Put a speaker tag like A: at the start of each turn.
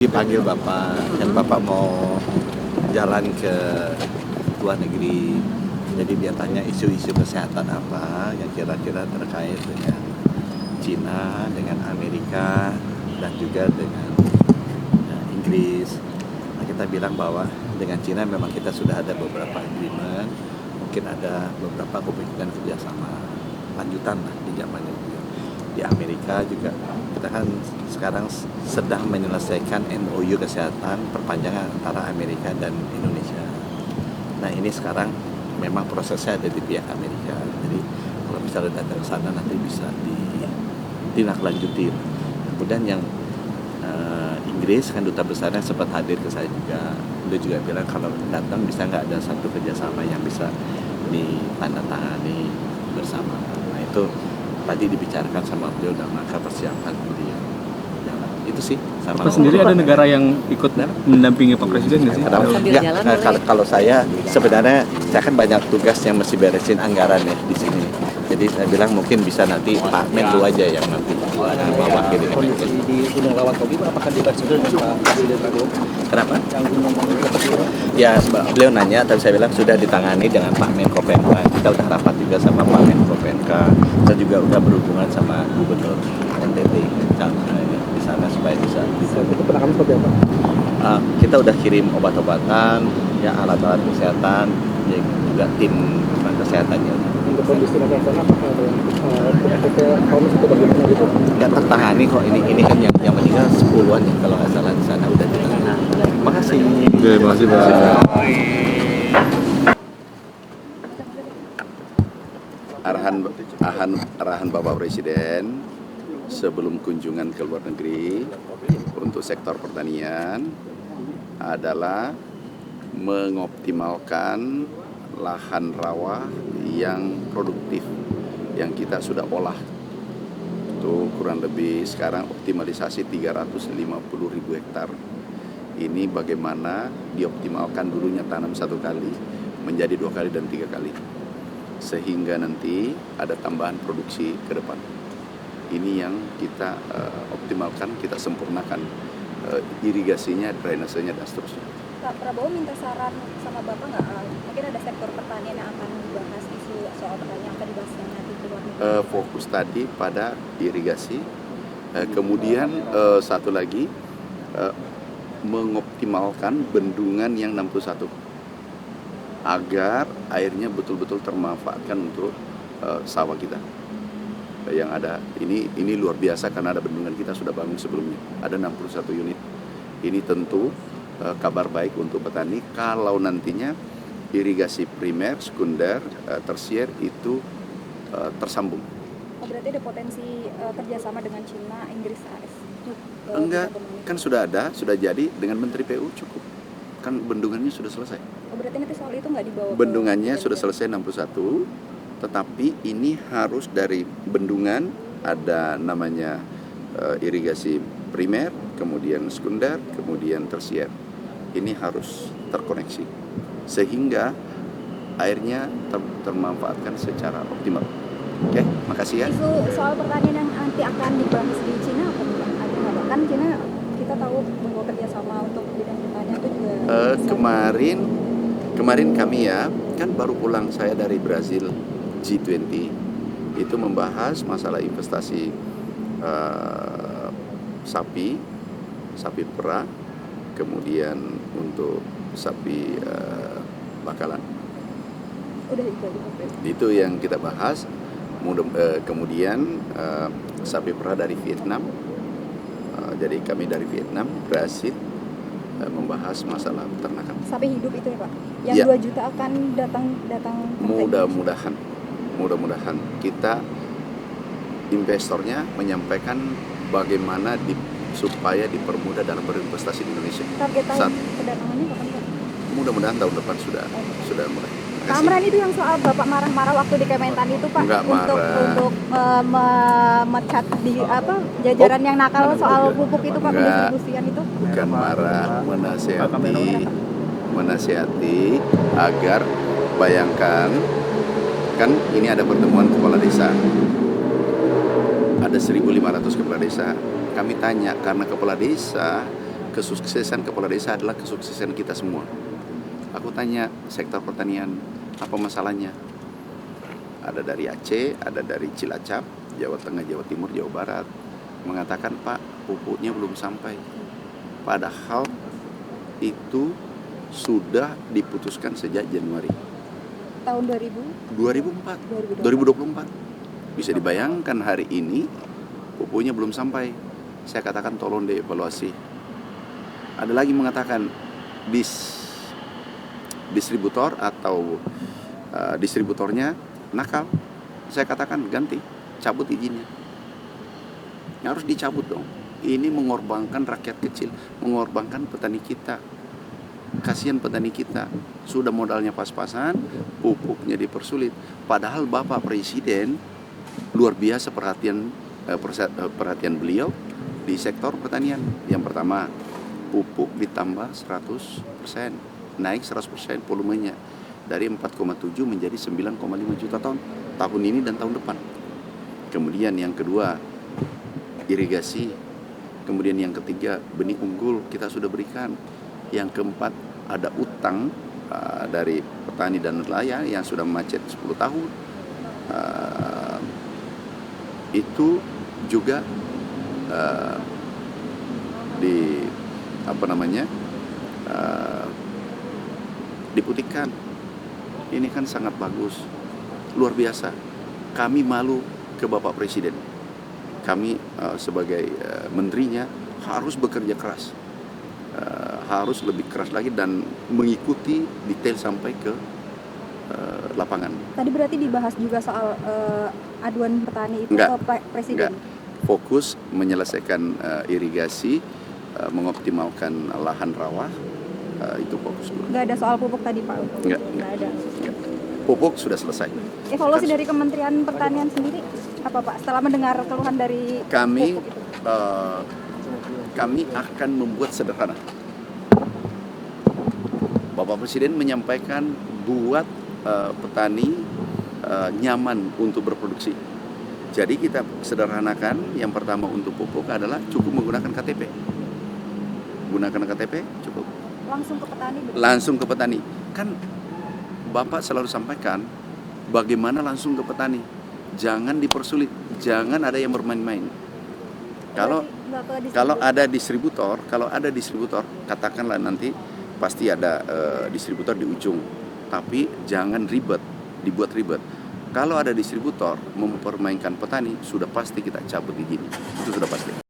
A: Dipanggil Bapak, kan Bapak mau jalan ke luar negeri. Jadi dia tanya isu-isu kesehatan apa yang kira-kira terkait dengan Cina, dengan Amerika, dan juga dengan Inggris. Nah, kita bilang bahwa dengan Cina memang kita sudah ada beberapa agreement, mungkin ada beberapa kemungkinan kerjasama lanjutan lah di zamannya beliau. Di Amerika juga kita kan sekarang sedang menyelesaikan MOU kesehatan perpanjangan antara Amerika dan Indonesia. Nah ini sekarang memang prosesnya ada di pihak Amerika. Jadi kalau misalnya datang ke sana nanti bisa ditindaklanjuti. Kemudian yang Inggris kan duta besarnya sempat hadir ke saya juga. Dia juga bilang kalau datang bisa nggak ada satu kerjasama yang bisa ditandatangani bersama. Nah itu tadi dibicarakan sama beliau dan maka persiapan beliau. Itu sih sama.
B: Bapak sendiri ada negara yang ikut mendampingi Pak Presiden nggak sih?
A: Kalau saya sebenarnya saya kan banyak tugas yang mesti beresin anggaran ya di sini. Jadi saya bilang mungkin bisa nanti Pak Menlu aja yang nanti bawa kiri.
C: Kondisi di Gunung Lawan Kobi apakah dibahas juga dengan Pak Presiden Prabowo?
A: Kenapa?
C: Yang Gunung Lawan.
A: Ya beliau nanya, tapi saya bilang sudah ditangani dengan Pak Menko PMK. Kita udah rapat juga sama Pak Menko PMK. Kita juga udah berhubungan sama Gubernur NTT di sana supaya bisa.
C: Untuk penanganan seperti apa?
A: Kita udah kirim obat-obatan, ya alat-alat kesehatan, ya, juga tim kesehatannya.
C: Untuk kondisi masyarakat sana apakah ada yang kronis itu bagaimana gitu?
A: Ya tertangani kok, ini kan yang meninggal 10-an ya kalau nggak salah di sana udah ditangani. Makasih.
B: Oke, makasih Pak.
D: Arahan Bapak Presiden sebelum kunjungan ke luar negeri untuk sektor pertanian adalah mengoptimalkan lahan rawa yang produktif yang kita sudah olah. Itu kurang lebih sekarang optimalisasi 350.000 hektar. Ini bagaimana dioptimalkan dulunya tanam 1 kali menjadi 2 kali dan 3 kali. Sehingga nanti ada tambahan produksi ke depan. Ini yang kita optimalkan, kita sempurnakan irigasinya, drainasenya dan seterusnya.
E: Pak Prabowo minta saran sama Bapak nggak? Mungkin ada sektor pertanian yang akan dibahas, isu soal pertanian yang akan dibahas nanti di luar negeri.
D: Fokus tadi pada irigasi, kemudian satu lagi mengoptimalkan bendungan yang 61 agar airnya betul-betul termanfaatkan untuk sawah kita. Yang ada ini luar biasa karena ada bendungan kita sudah bangun sebelumnya, ada 61 unit. Ini tentu kabar baik untuk petani kalau nantinya irigasi primer, sekunder, tersier itu tersambung.
E: Oh, berarti ada potensi kerjasama dengan Cina, Inggris, AS?
D: Enggak, kan sudah ada, sudah jadi dengan Menteri PU cukup. Kan bendungannya sudah selesai.
E: Oh, berarti nanti soal itu nggak dibawa?
D: Bendungannya sudah selesai 61, tetapi ini harus dari bendungan ada namanya irigasi primer, kemudian sekunder, kemudian tersier. Ini harus terkoneksi sehingga airnya termanfaatkan secara optimal. Oke, makasih ya.
E: Isu soal pertanian yang nanti akan dibahas di Cina apa nih, Pak? Ada nggak, Pak? Kan Cina kita tahu bahwa kerjasama untuk bidang pertanian itu juga
D: kemarin kami ya kan baru pulang saya dari Brazil G20 itu membahas masalah investasi sapi perah, kemudian untuk sapi bakalan.
E: udah
D: Itu yang kita bahas. Kemudian sapi perah dari Vietnam. Jadi kami dari Vietnam, Brazil membahas masalah peternakan.
E: sapi hidup itu ya, Pak? Yang
D: Ya.
E: 2 juta akan datang
D: Mudah-mudahan kita investornya menyampaikan bagaimana supaya dipermudah dalam berinvestasi di Indonesia.
E: Target tahun kedatangannya kapan, Pak?
D: Mudah-mudahan tahun depan sudah mulai.
E: Pak Amran, itu yang soal Bapak marah-marah waktu di Kementan itu, Pak,
D: Enggak
E: untuk
D: marah.
E: memecat di jajaran yang nakal soal pupuk itu, Pak,
D: Enggak.
E: pendistribusian itu.
D: Bukan marah, menasihati agar bayangkan kan ini ada pertemuan kepala desa. Ada 1.500 kepala desa. Kami tanya karena kepala desa kesuksesan kepala desa adalah kesuksesan kita semua. Aku tanya sektor pertanian, apa masalahnya? Ada dari Aceh, ada dari Cilacap, Jawa Tengah, Jawa Timur, Jawa Barat. Mengatakan, Pak, pupuknya belum sampai. Padahal itu sudah diputuskan sejak Januari
E: Tahun
D: 2024. Bisa dibayangkan hari ini pupuknya belum sampai. Saya katakan tolong dievaluasi. Ada lagi mengatakan distributor atau distributornya nakal. Saya katakan ganti, cabut izinnya. Harus dicabut dong. Ini mengorbankan rakyat kecil, mengorbankan petani kita. Kasihan petani kita, sudah modalnya pas-pasan, pupuknya dipersulit. Padahal Bapak Presiden luar biasa perhatian beliau di sektor pertanian. Yang pertama, pupuk ditambah 100%, naik 100% volumenya dari 4,7 menjadi 9,5 juta ton tahun ini dan tahun depan. Kemudian yang kedua, irigasi. Kemudian yang ketiga, benih unggul kita sudah berikan. Yang keempat, ada utang dari petani dan nelayan yang sudah macet 10 tahun. Itu juga diputihkan. Ini kan sangat bagus, luar biasa. Kami malu ke Bapak Presiden. Kami sebagai menterinya harus bekerja keras. Harus lebih keras lagi dan mengikuti detail sampai ke lapangan.
E: Tadi berarti dibahas juga soal aduan petani itu
D: Enggak,
E: ke Pak Presiden?
D: Enggak. Fokus menyelesaikan irigasi, mengoptimalkan lahan rawa, itu fokus dulu.
E: Nggak ada soal pupuk tadi Pak?
D: Enggak.
E: Nggak ada.
D: Pupuk sudah selesai.
E: Evaluasi dari Kementerian Pertanian sendiri apa Pak? Setelah mendengar keluhan dari
D: Kami
E: pupuk itu?
D: kami akan membuat sederhana. Bapak Presiden menyampaikan buat petani nyaman untuk berproduksi. Jadi kita sederhanakan. Yang pertama untuk pupuk adalah cukup menggunakan KTP. Gunakan KTP cukup.
E: Langsung ke petani?
D: Langsung ke petani. Kan Bapak selalu sampaikan bagaimana langsung ke petani. Jangan dipersulit, jangan ada yang bermain-main. Kalau ada distributor, katakanlah nanti pasti ada distributor di ujung. Tapi jangan dibuat ribet. Kalau ada distributor mempermainkan petani, sudah pasti kita cabut izin. Itu sudah pasti.